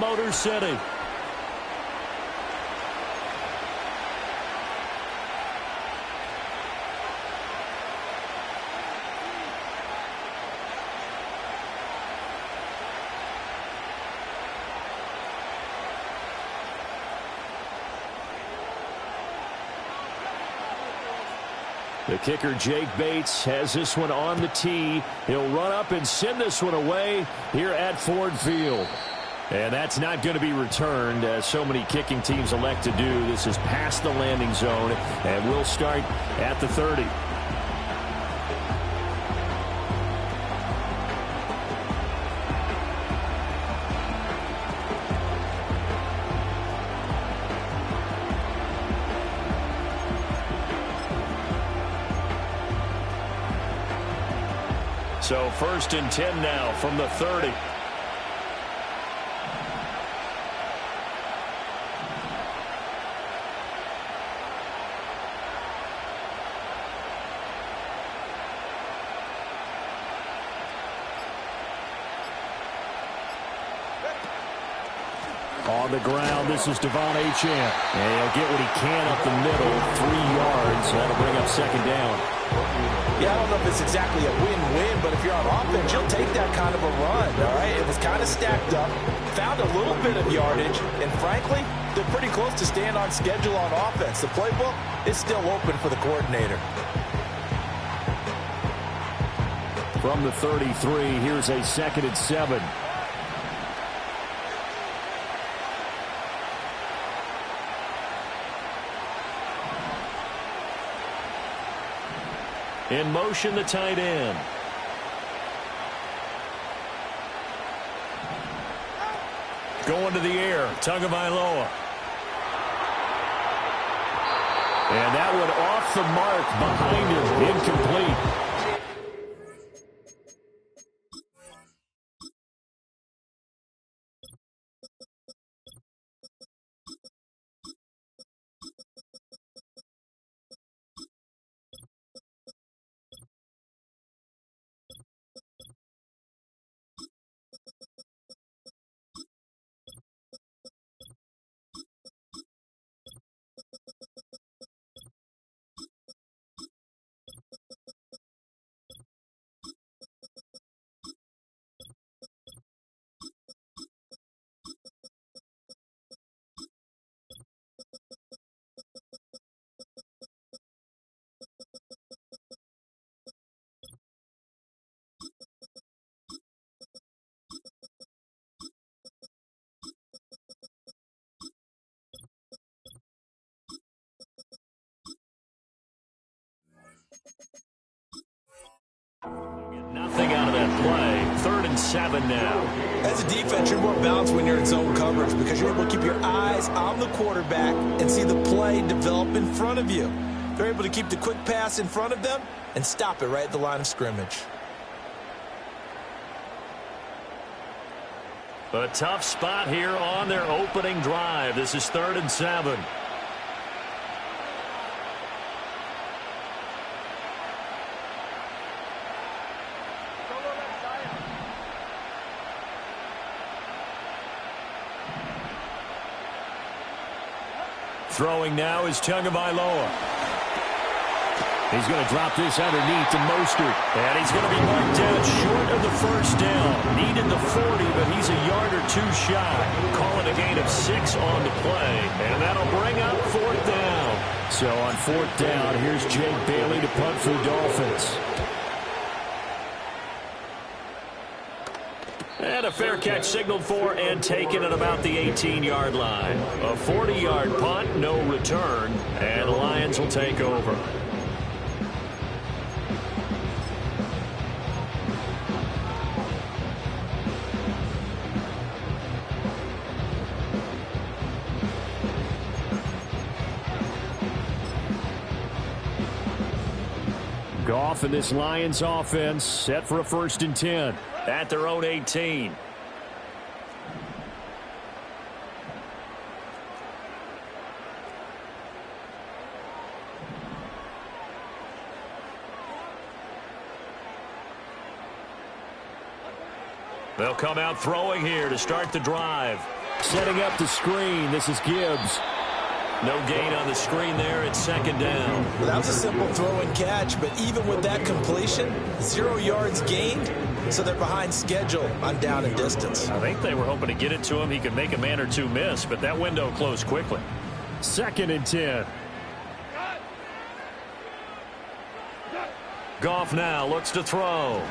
Motor City. The kicker, Jake Bates, has this one on the tee. He'll run up and send this one away here at Ford Field. And that's not going to be returned, as so many kicking teams elect to do. This is past the landing zone, and we'll start at the 30. So 1st and 10 now from the 30. On the ground, this is Devon Achane. And he'll get what he can up the middle, 3 yards. That'll bring up 2nd down. Yeah, I don't know if it's exactly a win-win, but if you're on offense, you'll take that kind of a run, all right? It was kind of stacked up, found a little bit of yardage, and frankly, they're pretty close to staying on schedule on offense. The playbook is still open for the coordinator. From the 33, here's a 2nd and 7. In motion, the tight end. Going to the air, Tagovailoa. And that one off the mark behind him, incomplete. Nothing out of that play. 3rd and 7 now. As a defense, you're more balanced when you're in zone coverage because you're able to keep your eyes on the quarterback and see the play develop in front of you. They're able to keep the quick pass in front of them and stop it right at the line of scrimmage. A tough spot here on their opening drive. This is 3rd and 7. Throwing now is Tagovailoa. He's going to drop this underneath to Mostert. And he's going to be marked down short of the 1st down. Needed the 40, but he's a yard or 2 shy. Calling a gain of 6 on the play. And that'll bring up 4th down. So on 4th down, here's Jake Bailey to punt for the Dolphins. And a fair catch signaled for and taken at about the 18-yard line. A 40-yard punt, no return, and the Lions will take over. Goff and this Lions offense set for a 1st and 10 at their own 18. They'll come out throwing here to start the drive. Setting up the screen. This is Gibbs. No gain on the screen there. It's second down. Well, that was a simple throw and catch, but even with that completion, 0 yards gained, so they're behind schedule on down and distance. I think they were hoping to get it to him. He could make a man or two miss, but that window closed quickly. 2nd and 10. Goff now looks to throw.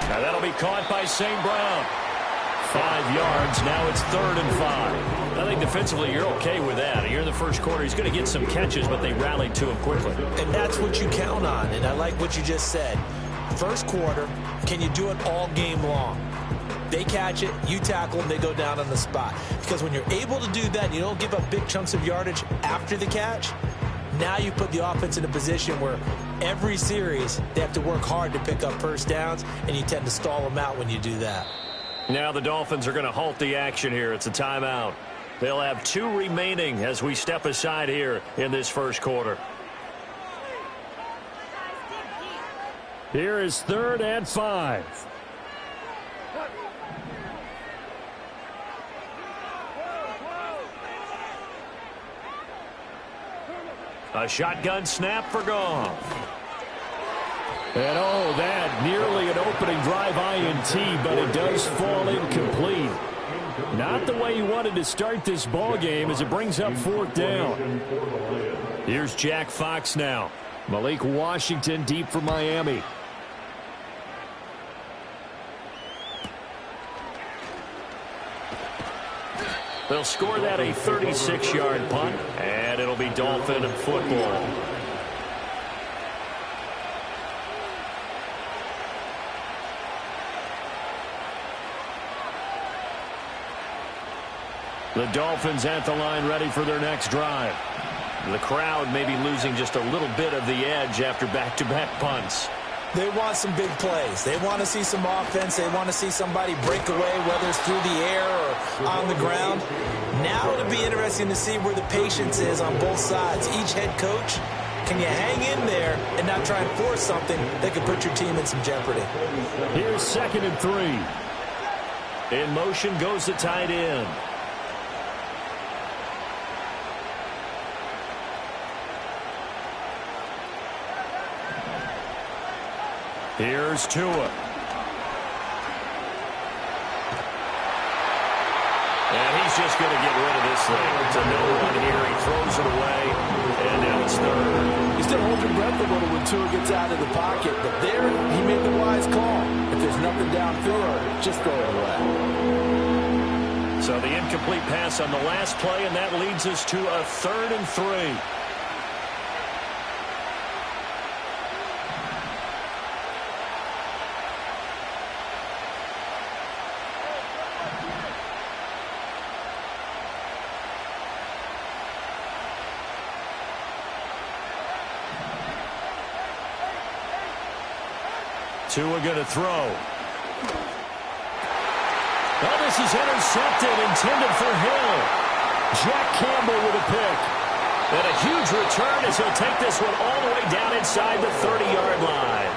Now that'll be caught by St. Brown. 5 yards. Now it's 3rd and 5. I think defensively you're okay with that. Here in the first quarter, he's going to get some catches, but they rallied to him quickly. And that's what you count on, and I like what you just said. First quarter, can you do it all game long? They catch it, you tackle them, they go down on the spot. Because when you're able to do that, you don't give up big chunks of yardage after the catch, now you put the offense in a position where every series they have to work hard to pick up first downs, and you tend to stall them out when you do that. Now the Dolphins are going to halt the action here. It's a timeout. They'll have 2 remaining as we step aside here in this first quarter. Here is 3rd and 5. A shotgun snap for Goff. And oh, that nearly an opening drive INT, but it does fall incomplete. Not the way you wanted to start this ball game as it brings up 4th down. Here's Jack Fox now. Malik Washington deep for Miami. They'll score that a 36-yard punt, and it'll be Dolphin football. The Dolphins at the line ready for their next drive. The crowd may be losing just a little bit of the edge after back-to-back punts. They want some big plays. They want to see some offense. They want to see somebody break away, whether it's through the air or on the ground. Now it'll be interesting to see where the patience is on both sides. Each head coach, can you hang in there and not try and force something that could put your team in some jeopardy? Here's 2nd and 3. In motion goes the tight end. Here's Tua. And he's just going to get rid of this thing. It's a no run here. He throws it away, and now it's 3rd. He still holds your breath a little when Tua gets out of the pocket, but there he made the wise call. If there's nothing downfield, just throw it away. So the incomplete pass on the last play, and that leads us to a 3rd and 3. Tua going to throw. Oh, this is intercepted, intended for Hill. Jack Campbell with a pick. And a huge return as he'll take this one all the way down inside the 30-yard line.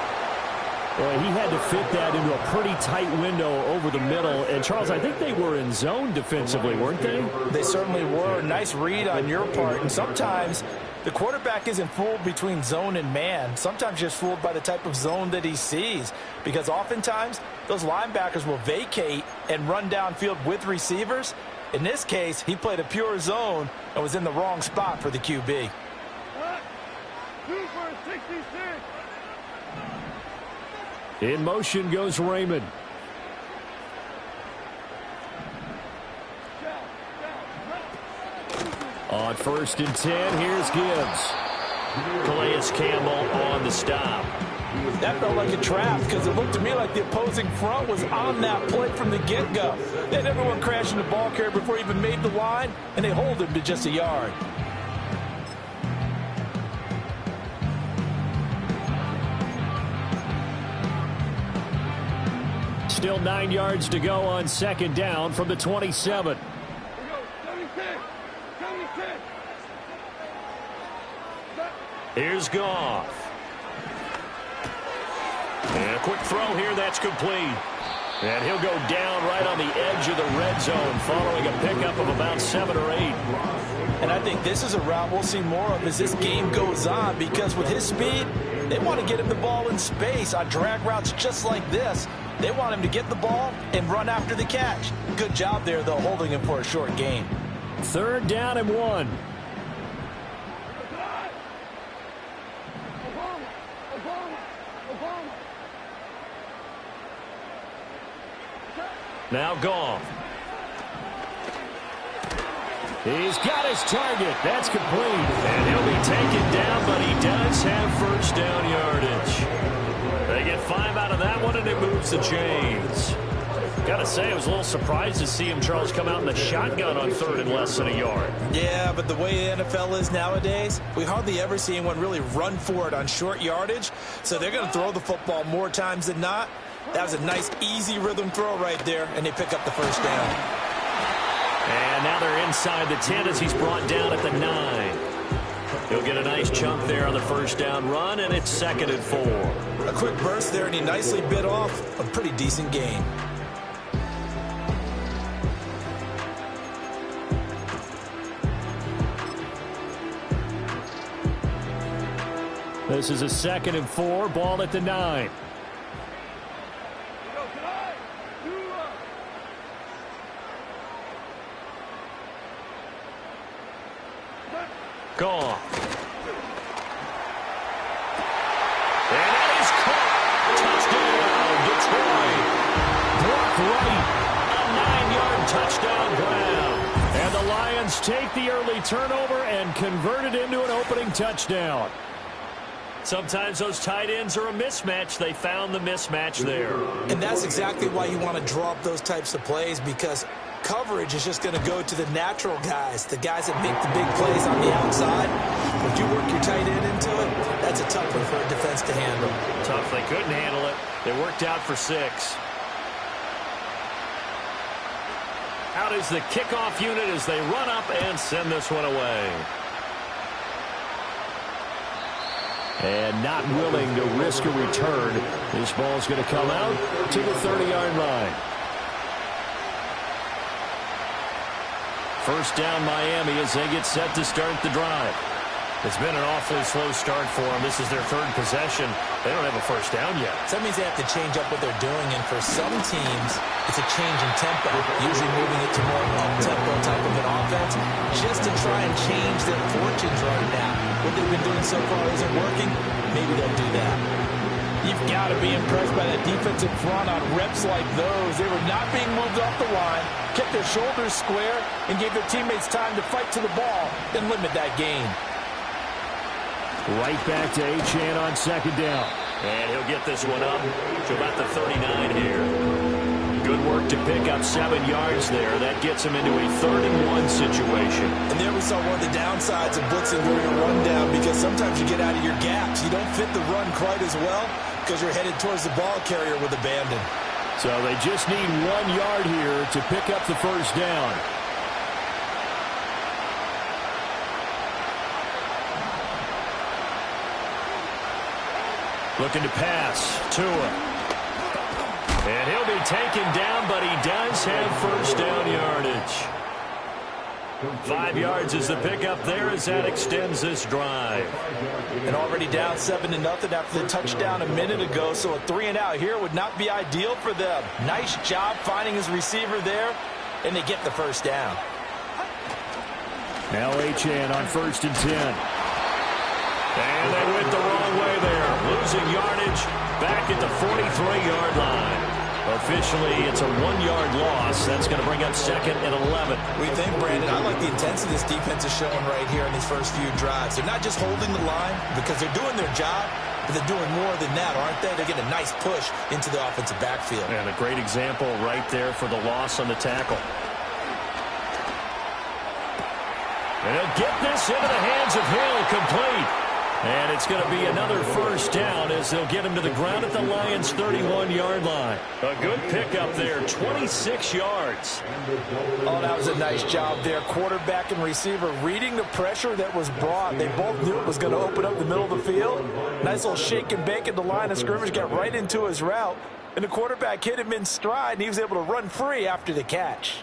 Well, he had to fit that into a pretty tight window over the middle. And, Charles, I think they were in zone defensively, weren't they? They certainly were. Nice read on your part. And sometimes the quarterback isn't fooled between zone and man. Sometimes just fooled by the type of zone that he sees. Because oftentimes, those linebackers will vacate and run downfield with receivers. In this case, he played a pure zone and was in the wrong spot for the QB. In motion goes Raymond. On 1st and 10, here's Gibbs. Calais Campbell on the stop. That felt like a trap because it looked to me like the opposing front was on that play from the get-go. They had everyone crashing the ball carrier before he even made the line, and they hold him to just a yard. Still 9 yards to go on 2nd down from the 27. Here's Goff. And a quick throw here, that's complete. And he'll go down right on the edge of the red zone following a pickup of about 7 or 8. And I think this is a route we'll see more of as this game goes on, because with his speed, they want to get him the ball in space on drag routes just like this. They want him to get the ball and run after the catch. Good job there, though, holding him for a short gain. 3rd down and 1. Now Goff. He's got his target. That's complete. And he'll be taken down, but he does have first down yardage. They get 5 out of that one, and it moves the chains. Got to say, I was a little surprised to see him, Charles, come out in the shotgun on 3rd and less than a yard. Yeah, but the way the NFL is nowadays, we hardly ever see anyone really run for it on short yardage. So they're going to throw the football more times than not. That was a nice, easy rhythm throw right there, and they pick up the first down. And now they're inside the 10 as he's brought down at the 9. He'll get a nice chunk there on the first down run, and it's 2nd and 4. A quick burst there, and he nicely bit off a pretty decent gain. This is a 2nd and 4, ball at the 9. Goff. And that is caught. Touchdown, Detroit. Brock Wright, a 9-yard touchdown grab. And the Lions take the early turnover and convert it into an opening touchdown. Sometimes those tight ends are a mismatch. They found the mismatch there. And that's exactly why you want to draw up those types of plays, because coverage is just going to go to the natural guys, the guys that make the big plays on the outside. If you work your tight end into it, that's a tough one for a defense to handle. Tough. They couldn't handle it. They worked out for 6. Out is the kickoff unit as they run up and send this one away. And not willing to risk a return. This ball's going to come out to the 30-yard line. First down Miami as they get set to start the drive. It's been an awfully slow start for them. This is their 3rd possession. They don't have a first down yet. So that means they have to change up what they're doing, and for some teams, it's a change in tempo, usually moving it to more up-tempo type of an offense, just to try and change their fortunes right now. What they've been doing so far isn't working. Maybe they'll do that. You've got to be impressed by that defensive front on reps like those. They were not being moved off the line, kept their shoulders square, and gave their teammates time to fight to the ball and limit that gain. Right back to Achane on 2nd down. And he'll get this one up to about the 39 here. Good work to pick up 7 yards there. That gets him into a 3rd and 1 situation. And there we saw one of the downsides of blitzing during a rundown, because sometimes you get out of your gaps. You don't fit the run quite as well because you're headed towards the ball carrier with abandon. So they just need 1 yard here to pick up the first down. Looking to pass. Tua. And he'll be taken down, but he does have first down yardage. 5 yards is the pickup there as that extends this drive. And already down 7-0 after the touchdown a minute ago, so a 3-and-out here would not be ideal for them. Nice job finding his receiver there, and they get the first down. Now Achane on 1st and 10. And they went the wrong way there. Losing yardage back at the 43-yard line. Officially, it's a 1-yard loss. That's going to bring up 2nd and 11. We think, Brandon, I like the intensity this defense is showing right here in these first few drives. They're not just holding the line because they're doing their job, but they're doing more than that, aren't they? They're getting a nice push into the offensive backfield. And a great example right there for the loss on the tackle. And he'll get this into the hands of Hill, complete. And it's going to be another first down as they'll get him to the ground at the Lions' 31-yard line. A good pickup there, 26 yards. Oh, that was a nice job there. Quarterback and receiver reading the pressure that was brought. They both knew it was going to open up the middle of the field. Nice little shake and bake at the line of scrimmage, got right into his route. and the quarterback hit him in stride, and he was able to run free after the catch.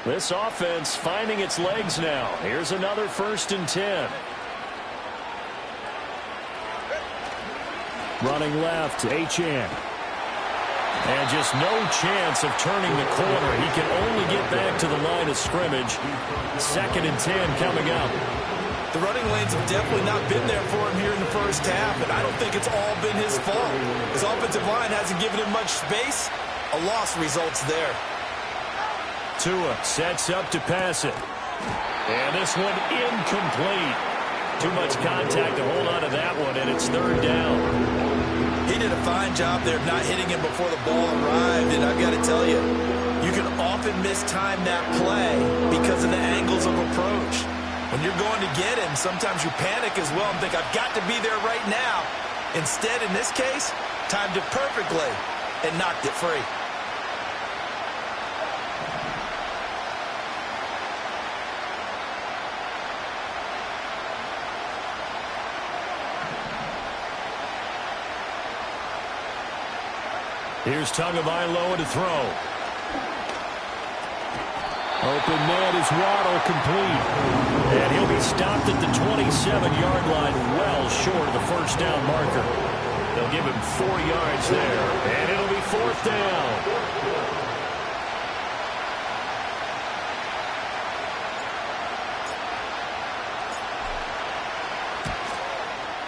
This offense finding its legs now. Here's another 1st and 10. Running left, Achane. And just no chance of turning the corner. He can only get back to the line of scrimmage. 2nd and 10 coming up. The running lanes have definitely not been there for him here in the first half, and I don't think it's all been his fault. His offensive line hasn't given him much space. A loss results there. Tua sets up to pass it. And this one incomplete. Too much contact to hold on to that one, and it's 3rd down. He did a fine job there of not hitting him before the ball arrived, and I've got to tell you, you can often mistime that play because of the angles of approach. When you're going to get him, sometimes you panic as well and think, I've got to be there right now. Instead, in this case, timed it perfectly and knocked it free. Here's Tagovailoa to throw. Open net is Waddle, complete. And he'll be stopped at the 27-yard line, well short of the 1st down marker. They'll give him 4 yards there, and it'll be 4th down.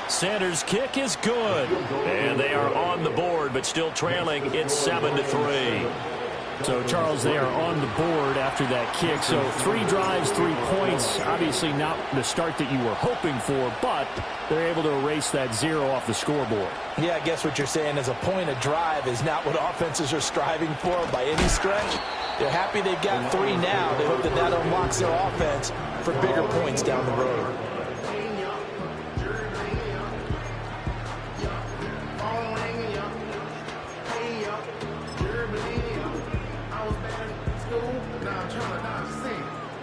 Sanders' kick is good. And they are on the board, but still trailing. It's 7-3. So, Charles, they are on the board after that kick. So, 3 drives, 3 points. Obviously not the start that you were hoping for, but they're able to erase that 0 off the scoreboard. Yeah, I guess what you're saying is a point a drive is not what offenses are striving for by any stretch. They're happy they've got 3 now. They hope that that unlocks their offense for bigger points down the road.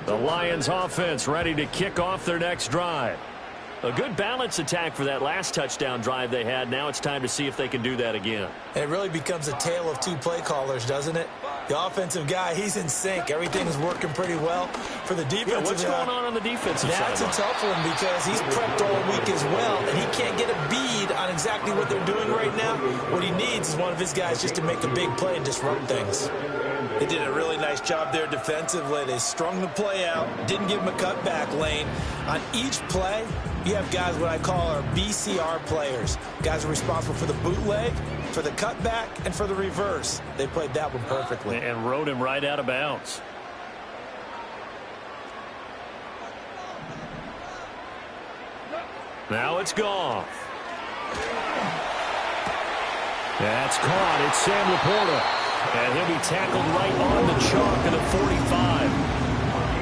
The Lions offense ready to kick off their next drive. A good balance attack for that last touchdown drive they had. Now it's time to see if they can do that again. It really becomes a tale of 2 play callers, doesn't it? The offensive guy, he's in sync. Everything's working pretty well. For the defensive guy, what's going on the defensive side? That's a tough one because he's prepped all week as well, and he can't get a bead on exactly what they're doing right now. What he needs is one of his guys just to make the big play and disrupt things. They did a really nice job there defensively. They strung the play out, didn't give him a cutback lane. On each play, you have guys what I call our BCR players. Guys are responsible for the bootleg, for the cutback, and for the reverse. They played that one perfectly. And rode him right out of bounds. Now it's Goff. That's caught. It's Sam Laporta. And he'll be tackled right on the chalk of the 45.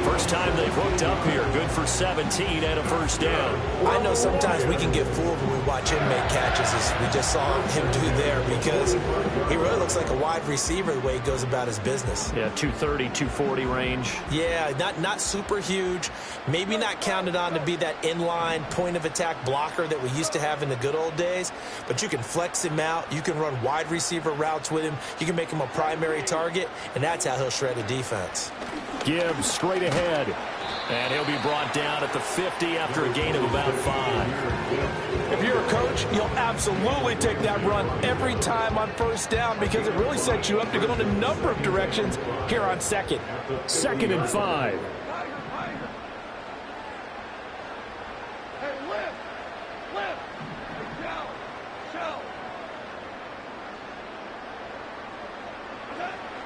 First time they've hooked up here. Good for 17 and a 1st down. I know sometimes we can get fooled when we watch him make catches, as we just saw him do there, because he really looks like a wide receiver the way he goes about his business. Yeah, 230, 240 range. Yeah, not super huge. Maybe not counted on to be that inline point-of-attack blocker that we used to have in the good old days, but you can flex him out. You can run wide receiver routes with him. You can make him a primary target, and that's how he'll shred a defense. Gibbs straight ahead. And he'll be brought down at the 50 after a gain of about 5. If you're a coach, you'll absolutely take that run every time on 1st down because it really sets you up to go in a number of directions here on 2nd. 2nd and 5.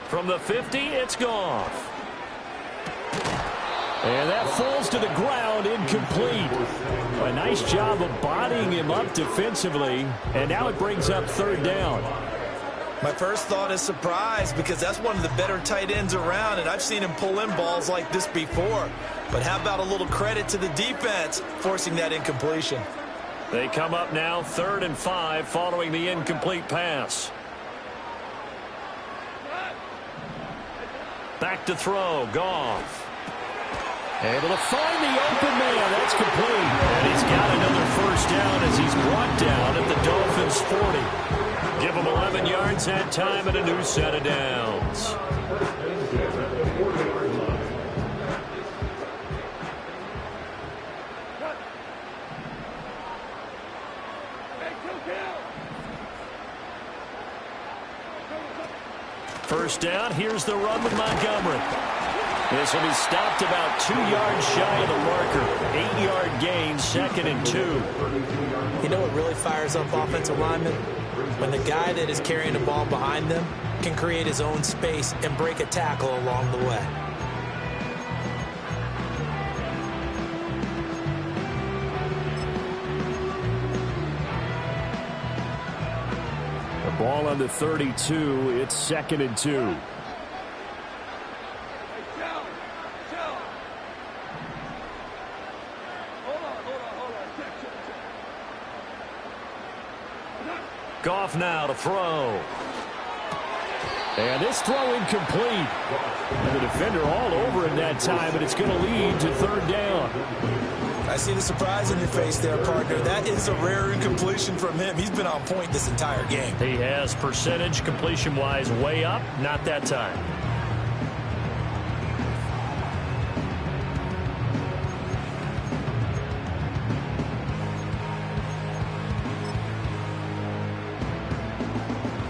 From the 50, it's Goff. And that falls to the ground, incomplete. A nice job of bodying him up defensively. And now it brings up 3rd down. My first thought is surprise because that's one of the better tight ends around, and I've seen him pull in balls like this before. But how about a little credit to the defense forcing that incompletion? They come up now 3rd and 5 following the incomplete pass. Back to throw, Goff. Able to find the open man. That's complete. And he's got another first down as he's brought down at the Dolphins' 40. Give him 11 yards that time and a new set of downs. First down, here's the run with Montgomery. This will be stopped about 2 yards shy of the marker. 8-yard gain, 2nd and 2. You know what really fires up offensive linemen? When the guy that is carrying the ball behind them can create his own space and break a tackle along the way. Ball on the 32. It's 2nd and 2. Goff now to throw. And this throw incomplete. And the defender all over him that time, but it's going to lead to 3rd down. I see the surprise in your face there, partner. That is a rare incompletion from him. He's been on point this entire game. He has percentage completion-wise way up. Not that time.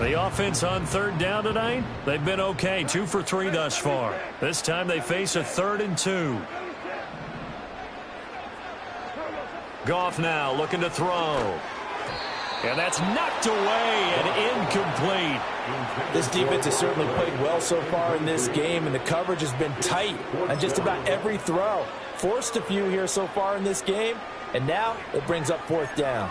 The offense on 3rd down tonight, they've been okay. 2 for 3 thus far. This time they face a 3rd and 2. Goff now looking to throw. And that's knocked away and incomplete. This defense has certainly played well so far in this game, and the coverage has been tight on just about every throw. Forced a few here so far in this game, and now it brings up 4th down.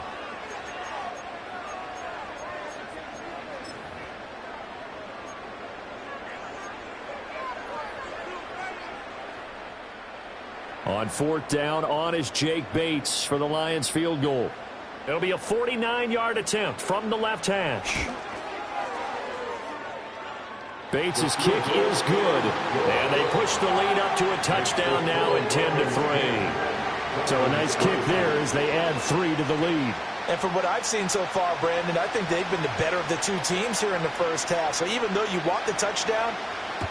On 4th down, on is Jake Bates for the Lions field goal. It'll be a 49-yard attempt from the left hash. Bates' kick is good. And they push the lead up to a touchdown now at 10-3. So a nice kick there as they add 3 to the lead. And from what I've seen so far, Brandon, I think they've been the better of the two teams here in the first half. So even though you want the touchdown,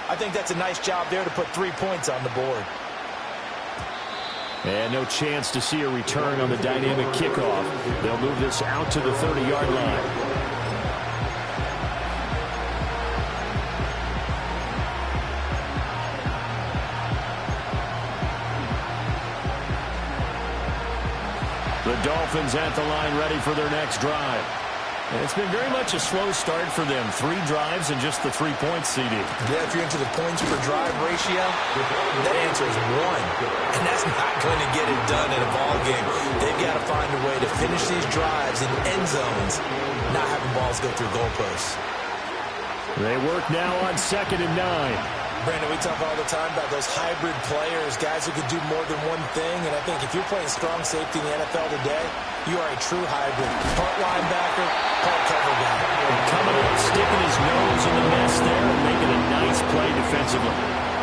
I think that's a nice job there to put 3 points on the board. And no chance to see a return on the dynamic kickoff. They'll move this out to the 30-yard line. The Dolphins at the line ready for their next drive. And it's been very much a slow start for them. 3 drives and just the 3 points, CD. Yeah, if you're into the points per drive ratio, that answer is 1. And that's not going to get it done in a ball game. They've got to find a way to finish these drives in end zones, not having balls go through goalposts. They work now on 2nd and 9. Brandon, we talk all the time about those hybrid players, guys who can do more than one thing. And I think if you're playing strong safety in the NFL today, you are a true hybrid. Part linebacker, part cover guy. And coming up, sticking his nose in the mess there and making a nice play defensively.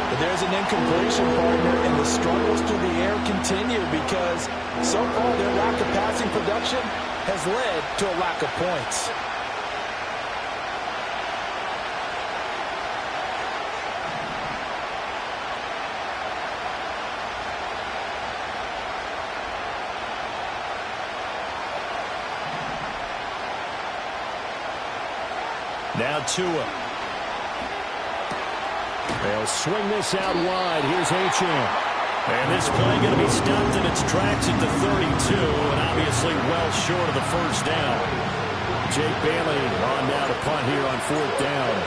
But there's an incompletion, partner, and the struggles through the air continue because so far their lack of passing production has led to a lack of points. Now Tua. They'll swing this out wide. Here's Achane. And this play going to be stopped in its tracks at the 32, and obviously well short of the first down. Jake Bailey on now to punt here on 4th down.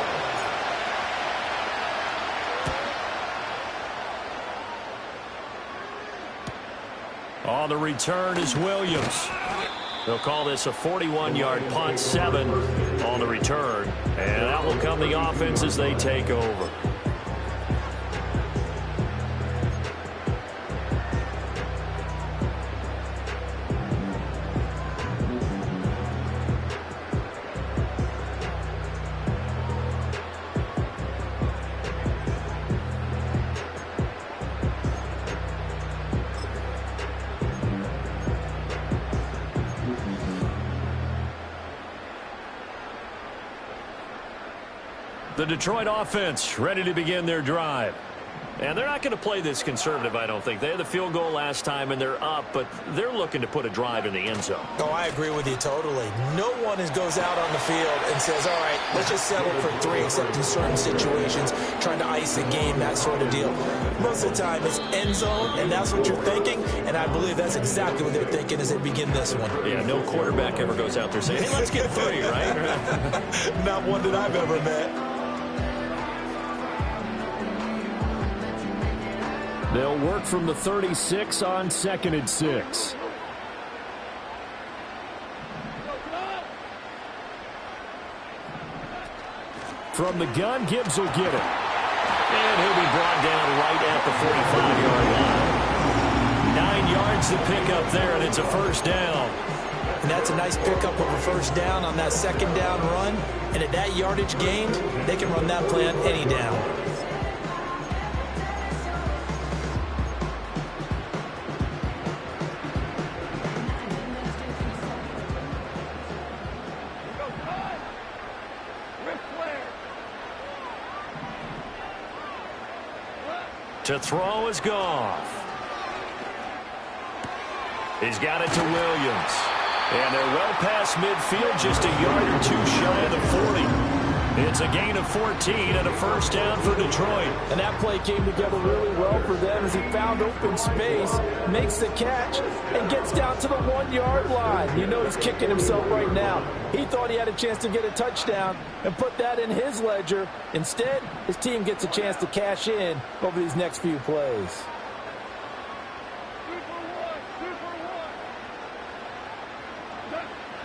On the return is Williams. They'll call this a 41-yard punt, 7 on the return. And that will come the offense as they take over. The Detroit offense ready to begin their drive. And they're not going to play this conservative, I don't think. They had the field goal last time, and they're up, but they're looking to put a drive in the end zone. Oh, I agree with you totally. No one goes out on the field and says, all right, let's just settle for 3, except in certain situations, trying to ice a game, that sort of deal. Most of the time, it's end zone, and that's what you're thinking, and I believe that's exactly what they're thinking as they begin this one. Yeah, no quarterback ever goes out there saying, hey, let's get 3, right? Not one that I've ever met. They'll work from the 36 on 2nd and 6. From the gun, Gibbs will get it. And he'll be brought down right at the 45-yard line. 9 yards to pick up there, and it's a first down. And that's a nice pickup of a first down on that second down run. And at that yardage gained, they can run that play on any down. To throw is Goff. He's got it to Williams. And they're well past midfield, just a yard or 2 shy of the 40. It's a gain of 14 and a first down for Detroit. And that play came together really well for them as he found open space, makes the catch, and gets down to the 1-yard line. You know he's kicking himself right now. He thought he had a chance to get a touchdown and put that in his ledger. Instead, his team gets a chance to cash in over these next few plays.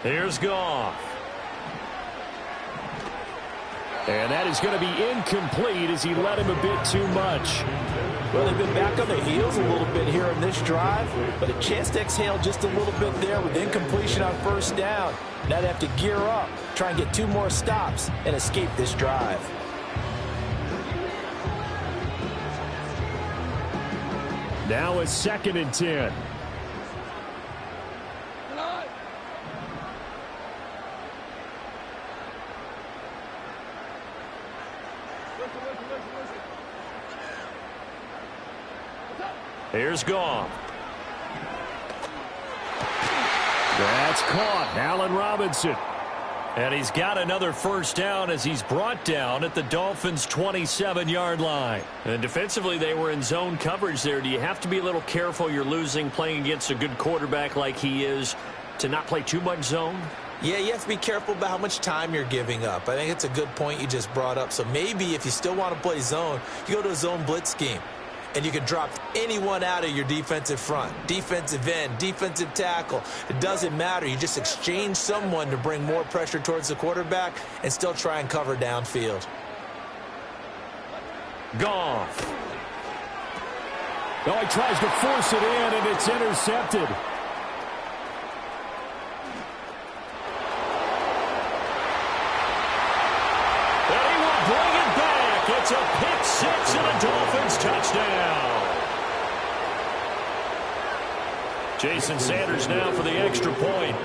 Here's Goff. And that is going to be incomplete as he led him a bit too much. Well, they've been back on the heels a little bit here in this drive, but a chance to exhale just a little bit there with incompletion on first down. Now they have to gear up, try and get 2 more stops, and escape this drive. Now it's 2nd and 10. Here's Goff. That's caught. Allen Robinson. And he's got another first down as he's brought down at the Dolphins' 27-yard line. And defensively, they were in zone coverage there. Do you have to be a little careful? You're losing, playing against a good quarterback like he is, to not play too much zone? Yeah, you have to be careful about how much time you're giving up. I think it's a good point you just brought up. So maybe if you still want to play zone, you go to a zone blitz scheme. And you can drop anyone out of your defensive front, defensive end, defensive tackle. It doesn't matter. You just exchange someone to bring more pressure towards the quarterback and still try and cover downfield. Goff. Oh, he tries to force it in, and it's intercepted. And he will bring it back. It's a pick six and a Dolphins touchdown. Jason Sanders now for the extra point.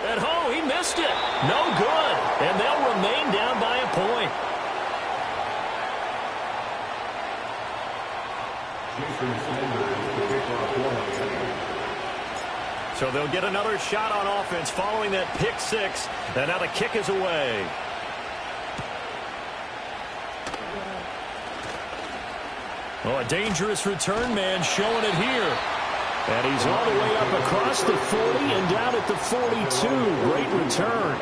And oh, he missed it. No good. And they'll remain down by a point. So they'll get another shot on offense following that pick six. And now the kick is away. Oh, a dangerous return man showing it here. And he's all the way up across the 40 and down at the 42. Great return.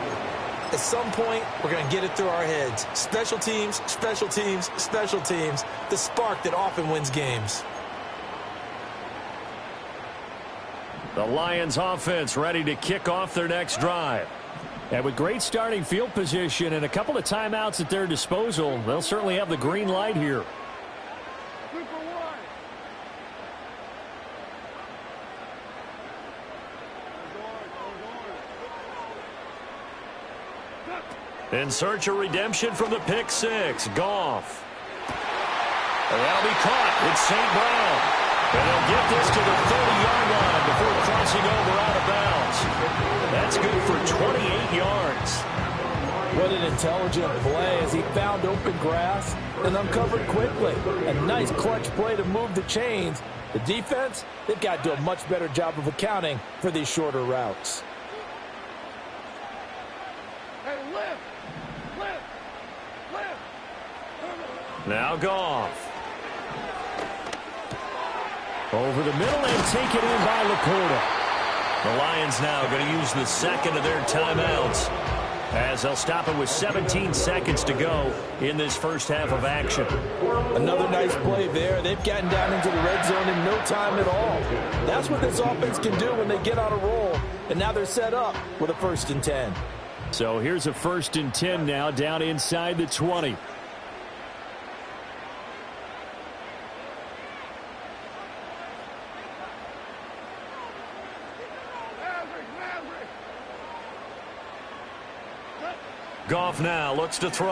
At some point, we're going to get it through our heads. Special teams, special teams, special teams. The spark that often wins games. The Lions offense ready to kick off their next drive. And with great starting field position and a couple of timeouts at their disposal, they'll certainly have the green light here. In search of redemption from the pick six. Goff. And that'll be caught. It's St. Brown. And they'll get this to the 30-yard line before crossing over out of bounds. That's good for 28 yards. What an intelligent play as he found open grass and uncovered quickly. A nice clutch play to move the chains. The defense, they've got to do a much better job of accounting for these shorter routes. Now Goff. Over the middle and taken in by LaPorta. The Lions now going to use the second of their timeouts as they'll stop it with 17 seconds to go in this first half of action. Another nice play there. They've gotten down into the red zone in no time at all. That's what this offense can do when they get on a roll. And now they're set up with a 1st and 10. So here's a 1st and 10 now down inside the 20. Goff now looks to throw.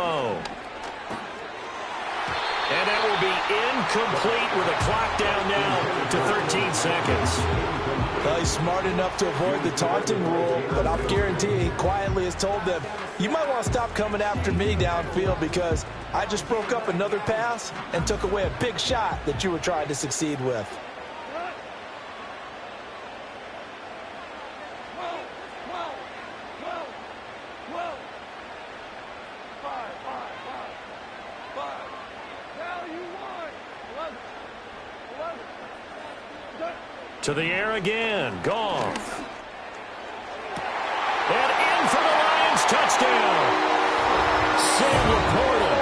And that will be incomplete with a clock down now to 13 seconds. Well, he's smart enough to avoid the taunting rule, but I'll guarantee he quietly has told them, you might want to stop coming after me downfield because I just broke up another pass and took away a big shot that you were trying to succeed with. To the air again. Goff. And in for the Lions touchdown. Sam LaPorta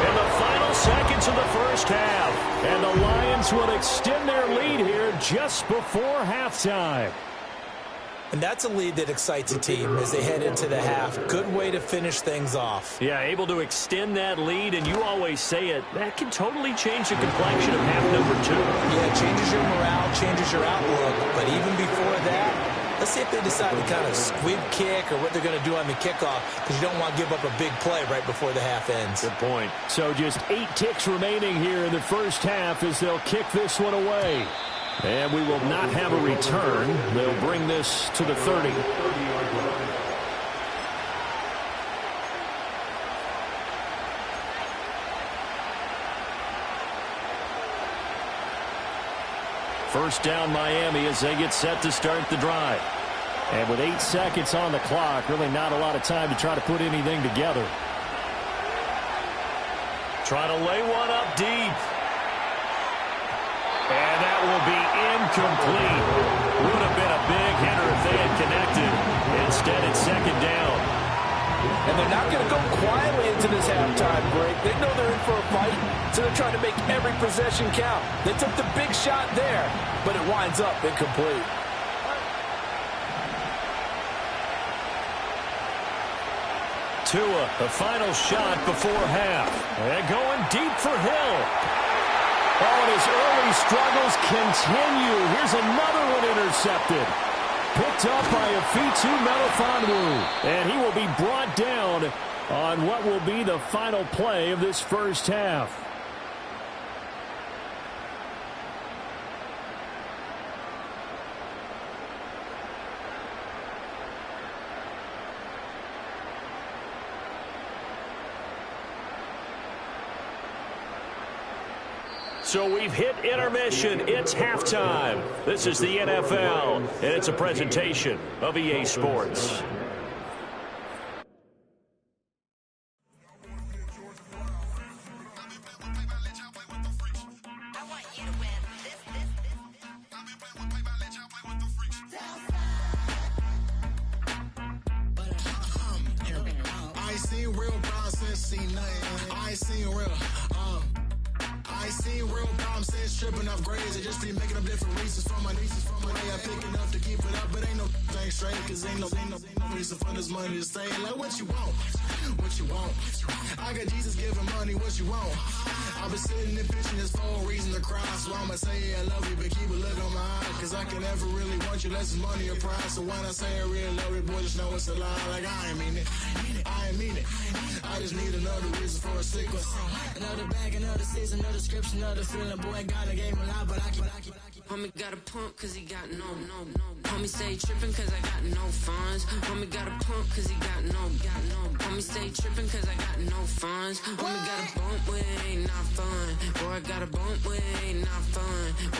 in the final seconds of the first half. And the Lions will extend their lead here just before halftime. And that's a lead that excites a team as they head into the half. Good way to finish things off. Yeah, able to extend that lead, and you always say it, that can totally change the complexion of half number 2. Yeah, it changes your morale, changes your outlook. But even before that, let's see if they decide to kind of squib kick or what they're going to do on the kickoff, because you don't want to give up a big play right before the half ends. Good point. So just 8 kicks remaining here in the first half as they'll kick this one away. And we will not have a return. They'll bring this to the 30. First down Miami as they get set to start the drive. And with 8 seconds on the clock, really not a lot of time to try to put anything together. Trying to lay one up deep. And that will be incomplete. Would have been a big hitter if they had connected. Instead, it's second down. And they're not going to go quietly into this halftime break. They know they're in for a fight, so they're trying to make every possession count. They took the big shot there, but it winds up incomplete. Tua, the final shot before half. And going deep for Hill. Oh, and his early struggles continue. Here's another one intercepted. Picked up by Afitu Melifonwu. And he will be brought down on what will be the final play of this first half. So we've hit intermission. It's halftime. This is the NFL, and it's a presentation of EA Sports. I ain't seen real process, see nothing. I ain't seen real. I ain't seen real problems since tripping off grades. I just be making up different reasons for my nieces. From my way I pick it up to keep it up, but ain't no thing straight. Cause ain't no reason for this money to stay. Like what you want, what you want. I got Jesus giving money, what you want. I've been sitting and pitching this for a reason to cry. So I'ma say I love you, but keep a look on my eye. Cause I can never really want you unless it's money or pride. So when I say I really love you, boy, just know it's a lie. Like I ain't mean it, I ain't mean it. I just need another reason for a sickle. Another bag, another season, another description of the feeling. Boy, God, I gave him a lot, but I keep Homie got a pump cause he got no. Homie stay tripping cause I got no funds. Homie got a pump cause he got no. Homie stay tripping cause I got no funds. Homie got a bump with it ain't not fun. Boy, I got a bump with it ain't not fun.